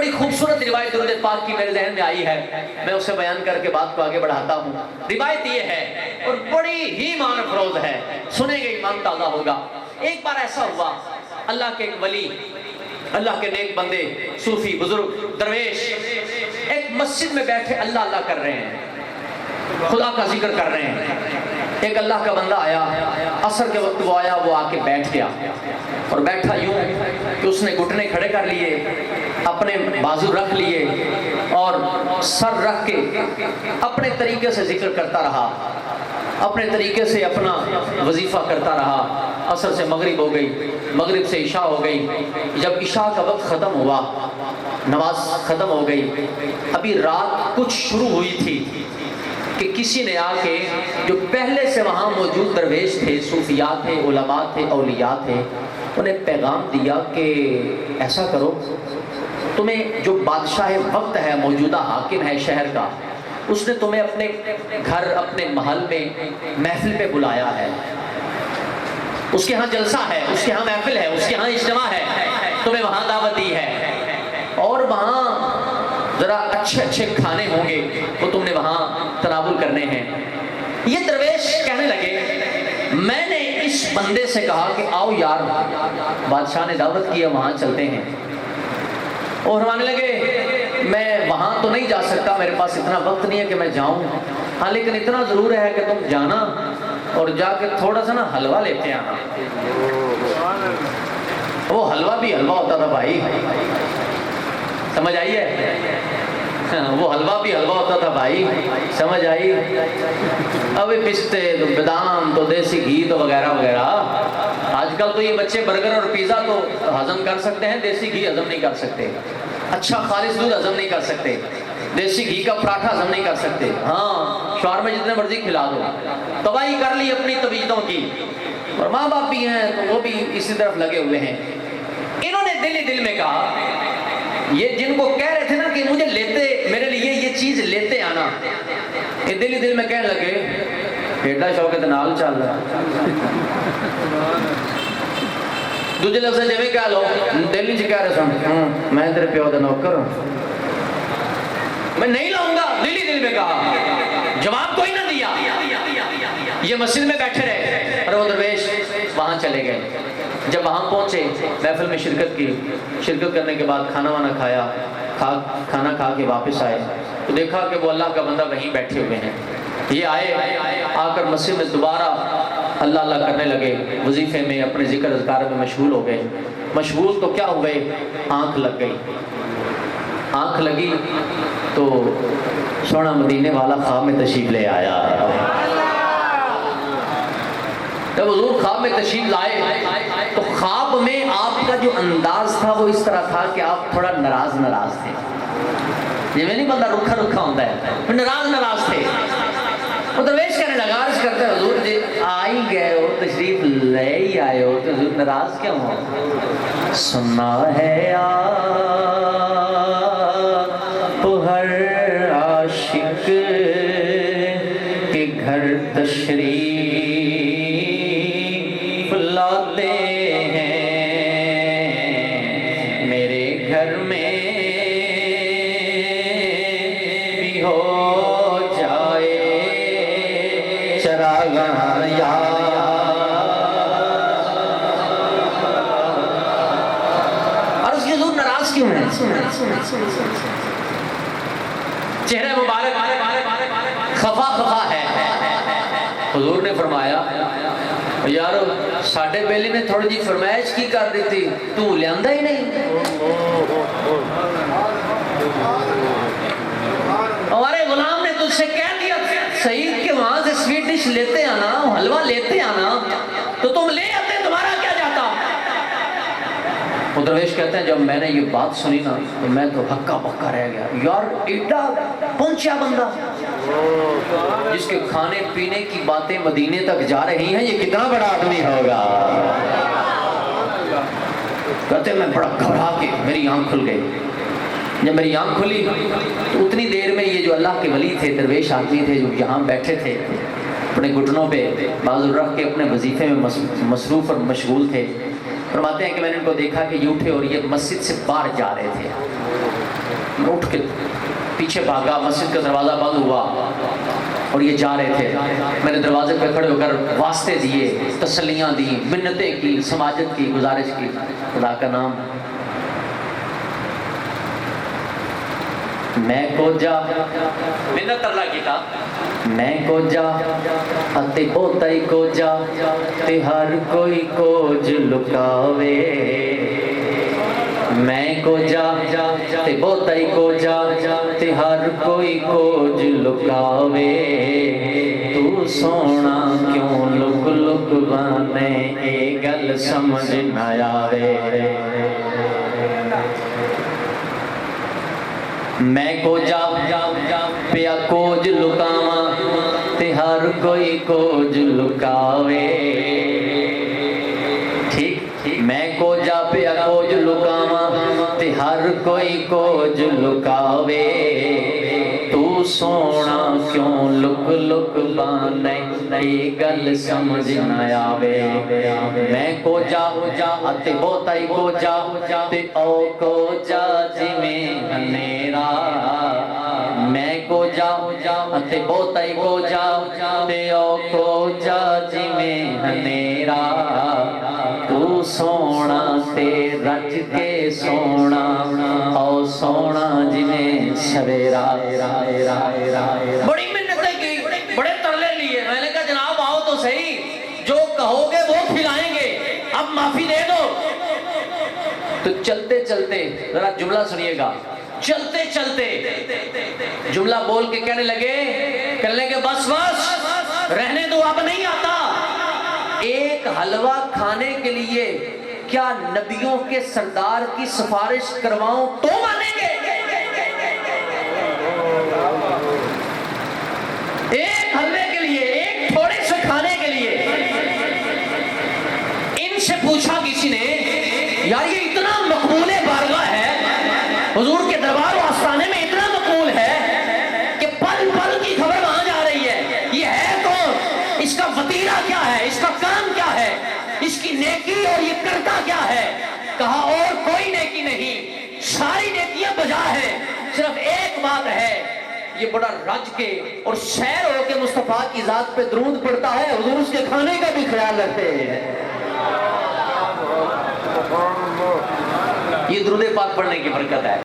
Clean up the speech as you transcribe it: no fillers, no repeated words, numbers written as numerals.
بڑی خوبصورت روایت درود پاک کی میرے ذہن میں آئی ہے، میں اسے بیان کر کے بات کو آگے بڑھاتا ہوں۔ روایت یہ ہے اور بڑی ہی مان افروز ہے، سنیں گے ایمان تازہ ہوگا۔ ایک بار ایسا ہوا، اللہ کے ایک ولی، اللہ کے نیک بندے، صوفی، بزرگ، درویش ایک مسجد میں بیٹھے اللہ اللہ کر رہے ہیں، خدا کا ذکر کر رہے ہیں۔ ایک اللہ کا بندہ آیا، عصر کے وقت وہ آیا، وہ آ کے بیٹھ گیا اور بیٹھا یوں کہ اس نے گھٹنے کھڑے کر لیے، اپنے بازو رکھ لیے اور سر رکھ کے اپنے طریقے سے ذکر کرتا رہا، اپنے طریقے سے اپنا وظیفہ کرتا رہا۔ عصر سے مغرب ہو گئی، مغرب سے عشاء ہو گئی۔ جب عشاء کا وقت ختم ہوا، نماز ختم ہو گئی، ابھی رات کچھ شروع ہوئی تھی کہ کسی نے آ کے، جو پہلے سے وہاں موجود درویش تھے، صوفیاء تھے، علماء تھے، اولیاء تھے، انہیں پیغام دیا کہ ایسا کرو، تمہیں جو بادشاہ وقت ہے، موجودہ حاکم ہے شہر کا، اس نے تمہیں اپنے گھر، اپنے محل میں محفل پہ بلایا ہے، اس کے ہاں جلسہ ہے، اس کے ہاں محفل ہے، اس کے ہاں اجتماع ہے، تمہیں وہاں دعوت دی ہے اور وہاں ذرا اچھے اچھے کھانے ہوں گے، وہ تم نے وہاں تناول کرنے ہیں۔ یہ درویش کہنے لگے، میں نے اس بندے سے کہا کہ آؤ یار، بادشاہ نے دعوت کیا، وہاں چلتے ہیں، اور ہمارے لگے میں وہاں تو نہیں جا سکتا، میرے پاس اتنا وقت نہیں ہے کہ میں جاؤں، ہاں لیکن اتنا ضرور ہے کہ تم جانا اور جا کے تھوڑا سا نا حلوہ لیتے آنا۔ وہ حلوہ بھی حلوہ ہوتا تھا بھائی، سمجھ آئی ہے؟ وہ حلوہ بھی حلوہ ہوتا تھا بھائی، سمجھ آئی؟ ابھی پستے تو بادام تو دیسی گھی تو وغیرہ وغیرہ، آج کل تو یہ بچے برگر اور پیزا تو ہضم کر سکتے ہیں، دیسی گھی ہضم نہیں کر سکتے، اچھا خالص دودھ ہضم نہیں کر سکتے، دیسی گھی کا پراٹھا ہضم نہیں کر سکتے، ہاں شاورما جتنے مرضی کھلا دو، تباہی کر لی اپنی طبیعتوں کی، اور ماں باپ بھی ہیں تو وہ بھی اسی طرف لگے ہوئے ہیں۔ انہوں نے دل ہی دل میں کہا، یہ جن کو کہہ رہے تھے نا کہ مجھے لیتے، میرے لیے یہ چیز لیتے آنا، یہ دل ہی دل میں کہنے لگے، ایڈا شوق ہے نال چل رہا، دوسرے لفظ جی کہہ لو، دل ہی کہہ رہے سن، میں تیرے پیو دا نوکر ہوں، میں نہیں لاؤں گا، دل ہی دل میں کہا، جواب کوئی نہ دیا، یہ مسجد میں بیٹھے رہے اور وہ درویش وہاں چلے گئے۔ جب وہاں پہنچے، محفل میں شرکت کی، شرکت کرنے کے بعد کھانا وانا کھایا، کھانا کھا کے واپس آئے تو دیکھا کہ وہ اللہ کا بندہ وہیں بیٹھے ہوئے ہیں۔ یہ آئے، آ کر مسجد میں دوبارہ اللہ اللہ کرنے لگے، وظیفے میں، اپنے ذکر اذکار میں مشغول ہو گئے۔ مشغول تو کیا ہوئے، آنکھ لگ گئی، آنکھ لگی تو سونا مدینے والا خواب میں تشریف لے آیا۔ جب حضور خواب میں تشریف لائے تو خواب میں آپ کا جو انداز تھا وہ اس طرح تھا کہ آپ تھوڑا ناراض ناراض تھے، یہ میں نہیں بندہ رکھا رکھا ہوتا ہے، ناراض ناراض تھے۔ وہ درویش کہنے لگا، عرض کرتے حضور جی آ ہی گئے ہو، تشریف لے ہی آئے ہو تو حضور ناراض کیوں ہو؟ سنا ہے آپ ہر عاشق کے گھر تشریف لاتے ہیں، میرے گھر میں بھی ہو جائے چراغاں یار۔ اور اس کے حضور ناراض کیوں ہیں؟ چہرہ مبارک خفا خفا ہے۔ حضور نے فرمایا، یارو ساڑھے بیلی نے تھوڑی جی فرمائش کی کر دی تھی، تو لیاندہ ہی نہیں، ہمارے غلام نے تجھ سے کہہ دیا سعید کہ وہاں سے سویٹ ڈش لیتے آنا، حلوہ لیتے آنا، تو تم لے آتے، تمہارا کیا جاتا؟ وہ درویش کہتے ہیں جب میں نے یہ بات سنی نا تو میں تو ہکا بکا رہ گیا، یار ایڈا پہنچیا بندہ جس کے کھانے پینے کی باتیں مدینے تک جا رہی ہیں، یہ کتنا بڑا آدمی ہوگا۔ کہتے ہیں میں بڑا گھبرا کے میری آنکھ کھل گئی، جب میری آنکھ کھلی تو اتنی دیر میں یہ جو اللہ کے ولی تھے، درویش آدمی تھے جو یہاں بیٹھے تھے، اپنے گھٹنوں پہ بازو رکھ کے اپنے وظیفے میں مصروف اور مشغول تھے۔ فرماتے ہیں کہ میں نے ان کو دیکھا کہ یہ اٹھے اور یہ مسجد سے باہر جا رہے تھے، میں اٹھ کے پیچھے بھاگا، مسجد کا دروازہ بند ہوا اور یہ جا رہے تھے۔ میں نے دروازے پہ کھڑے ہو کر واسطے دیے، تسلیاں دی، منتیں کی، سماجت کی، گزارش کی، خدا کا نام میں کو جا منت اللہ کی تھا، میں کو جا اتے بہتائی کو جا تے ہر کوئی کوج لکاوے، میں کو جا تے بہتائی کو جا تے ہر کوئی کوج لکاوے، تو سونا کیوں لک لک بانے اے گل سمجھ نہ آوے، میں کو جا پیا کوج لکاواں تے ہر کوئی کوج لکاوے، ٹھیک، میں کو جا پیا کوج لکاواں تے ہر کوئی کوج لکاوے، تو سونا کیوں لک لک بانے اے گل سمجھ نہ آوے، میں کو جا اتے بہتائی کو جا تے او کو جا جویں ہنیرا، میں کو جا اتے بہتائی کو جا تے او کو جا جویں ہنیرا، تو سونا تے رج کے سونا او سونا جویں سویرا، بڑی منتیں کی، بڑے ترلے لیے، میں نے کہا جناب آؤ تو صحیح، جو کہو گے وہ کھلائیں گے، اب معافی دے دو۔ تو چلتے چلتے ذرا جملہ سنیے گا، چلتے چلتے جملہ بول کے کہنے لگے بس بس رہنے دو، اب نہیں آتا، ایک حلوہ کھانے کے لیے کیا نبیوں کے سردار کی سفارش کرواؤں تو مانیں گے؟ ایک حلوے کے لیے، ایک تھوڑے سے کھانے کے لیے۔ ان سے پوچھا کسی نے یار یہ اتنا مقبول بارگاہ ہے، حضور کے دربار و آستانے میں اتنا مقبول ہے کہ پل پل کی خبر وہاں جا رہی ہے، یہ ہے کون، اس کا وطیرہ کیا ہے، اس کا کام کیا ہے، اس کی نیکی اور یہ کرتا کیا ہے؟ کہا اور کوئی نیکی نہیں، ساری نیکیاں بجا ہیں، صرف ایک بات ہے، یہ بڑا رج کے اور سیر ہو کے مصطفیٰ کی ذات پہ درود پڑتا ہے، حضور اس کے کھانے کا بھی خیال رکھتے ہیں۔ یہ درود پاک پڑھنے کی برکت ہے۔